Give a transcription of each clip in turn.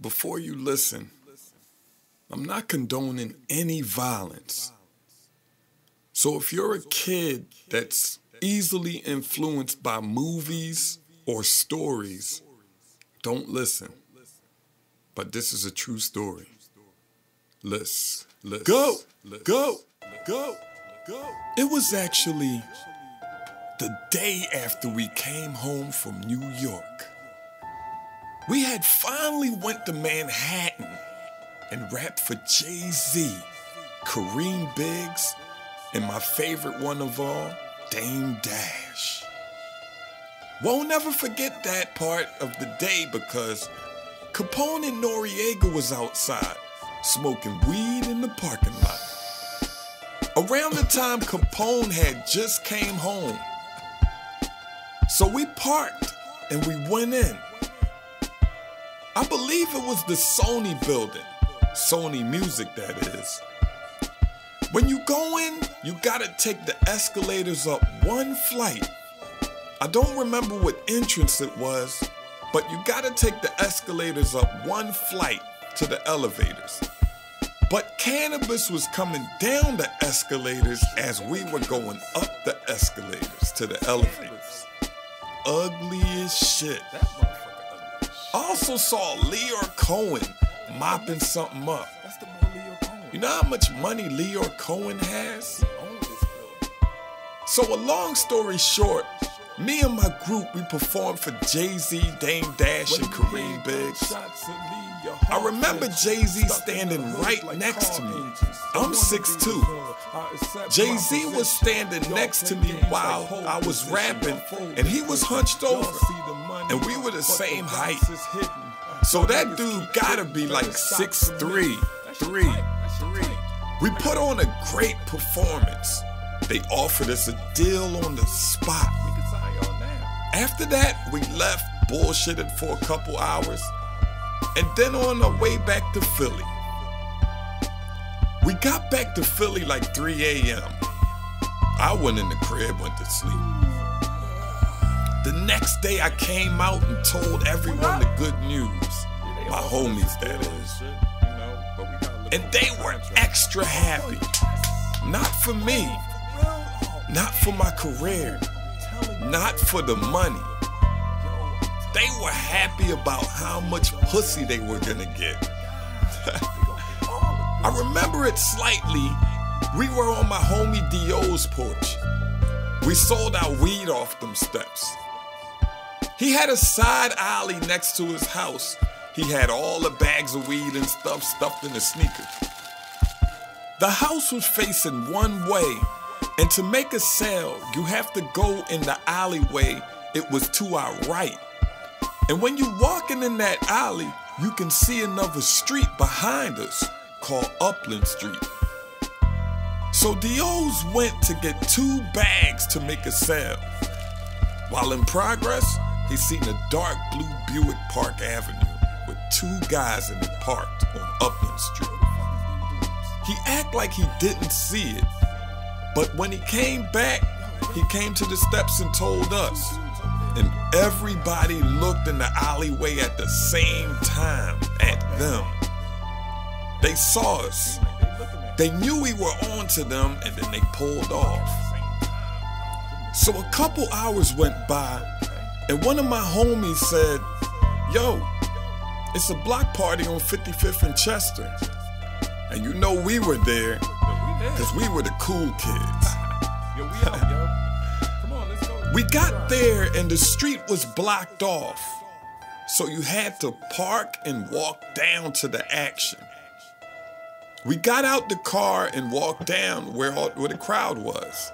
Before you listen, I'm not condoning any violence. So if you're a kid that's easily influenced by movies or stories, don't listen. But this is a true story. Listen. Go. It was actually the day after we came home from New York. We had finally went to Manhattan and rapped for Jay-Z, Kareem Biggs, and my favorite one of all, Dame Dash. Won't never forget that part of the day because Capone and Noriega was outside smoking weed in the parking lot. Around the time Capone had just came home. So we parked and we went in. I believe it was the Sony building. Sony Music, that is. When you go in, you gotta take the escalators up one flight. I don't remember what entrance it was, but you gotta take the escalators up one flight to the elevators. But cannabis was coming down the escalators as we were going up the escalators to the elevators. Ugly as shit. I also saw Leor Cohen mopping something up. You know how much money Leor Cohen has? So a long story short, me and my group, we performed for Jay-Z, Dame Dash, and Kareem Biggs. I remember Jay-Z standing right next to me. I'm 6'2". Jay-Z was standing next to me while I was rapping, and he was hunched over, and we were the same height. So that dude gotta be like 6'3". We put on a great performance. They offered us a deal on the spot. After that, we left, bullshitted for a couple hours, and then on our way back to Philly. We got back to Philly like 3 a.m. I went in the crib, went to sleep. The next day I came out and told everyone the good news. My homies, that is. And they were extra happy. Not for me. Not for my career. Not for the money. They were happy about how much pussy they were gonna get. I remember it slightly. We were on my homie D.O.'s porch. We sold our weed off them steps. He had a side alley next to his house. He had all the bags of weed and stuff stuffed in the sneakers. The house was facing one way, and to make a sale, you have to go in the alleyway. It was to our right. And when you're walking in that alley, you can see another street behind us called Upland Street. So D.O.'s went to get 2 bags to make a sale. While in progress, he seen a dark blue Buick Park Avenue with 2 guys in it parked on Upland Street. He acted like he didn't see it, but when he came back, he came to the steps and told us. And everybody looked in the alleyway at the same time at them. They saw us. They knew we were on to them, and then they pulled off. So a couple hours went by, and one of my homies said, "Yo, it's a block party on 55th and Chester." And you know we were there, because we were the cool kids. We got there and the street was blocked off. So you had to park and walk down to the action. We got out the car and walked down where the crowd was.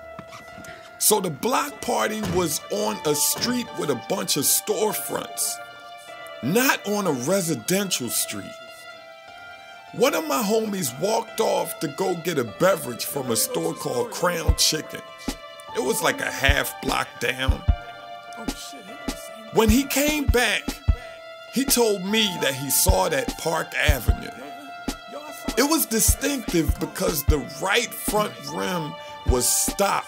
So the block party was on a street with a bunch of storefronts, not on a residential street. One of my homies walked off to go get a beverage from a store called Crown Chicken. It was like a half block down. When he came back, he told me that he saw that Park Avenue. It was distinctive because the right front rim was stock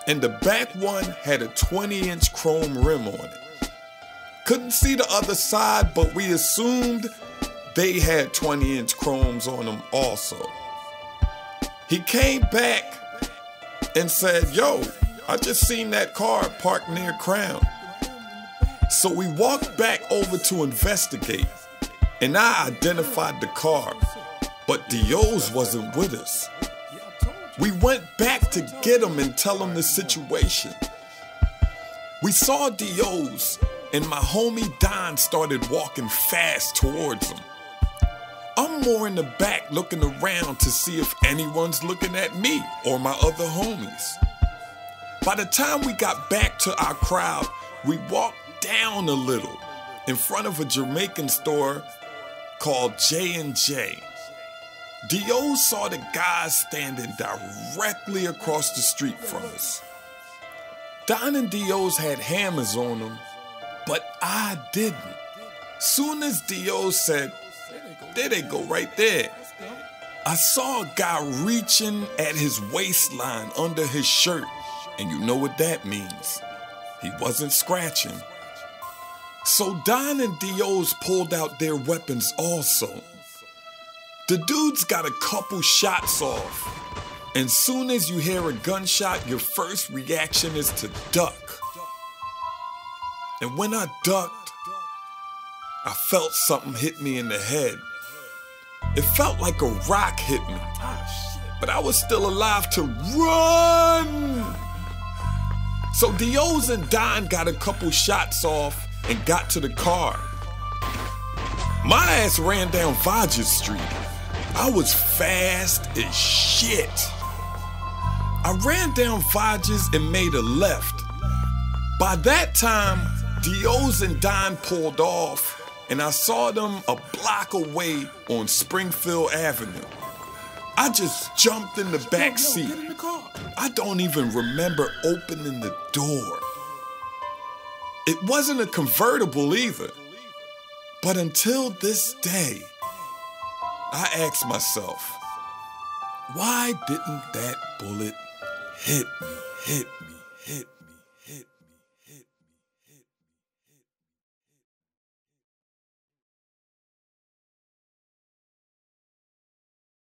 and the back one had a 20-inch chrome rim on it. Couldn't see the other side, but we assumed they had 20-inch chromes on them also. He came back and said, yo, I just seen that car parked near Crown. So we walked back over to investigate, and I identified the car, but Dio's wasn't with us. We went back to get him and tell him the situation. We saw Dio's, and my homie Don started walking fast towards him. I'm more in the back looking around to see if anyone's looking at me or my other homies. By the time we got back to our crowd, we walked down a little in front of a Jamaican store called J&J. Dio saw the guys standing directly across the street from us. Don and Dio's had hammers on them, but I didn't. Soon as Dio said, there they go right there, I saw a guy reaching at his waistline under his shirt, and you know what that means. He wasn't scratching. So Don and Dio's pulled out their weapons also. The dudes got a couple shots off, and soon as you hear a gunshot, your first reaction is to duck. And when I ducked, I felt something hit me in the head. It felt like a rock hit me, but I was still alive to run. So Dio's and Don got a couple shots off and got to the car. My ass ran down Vajas Street. I was fast as shit. I ran down Vajas and made a left. By that time, Dio's and Don pulled off, and I saw them a block away on Springfield Avenue. I just jumped in the back seat. Get in the car. I don't even remember opening the door. It wasn't a convertible either. But until this day, I ask myself, why didn't that bullet hit me?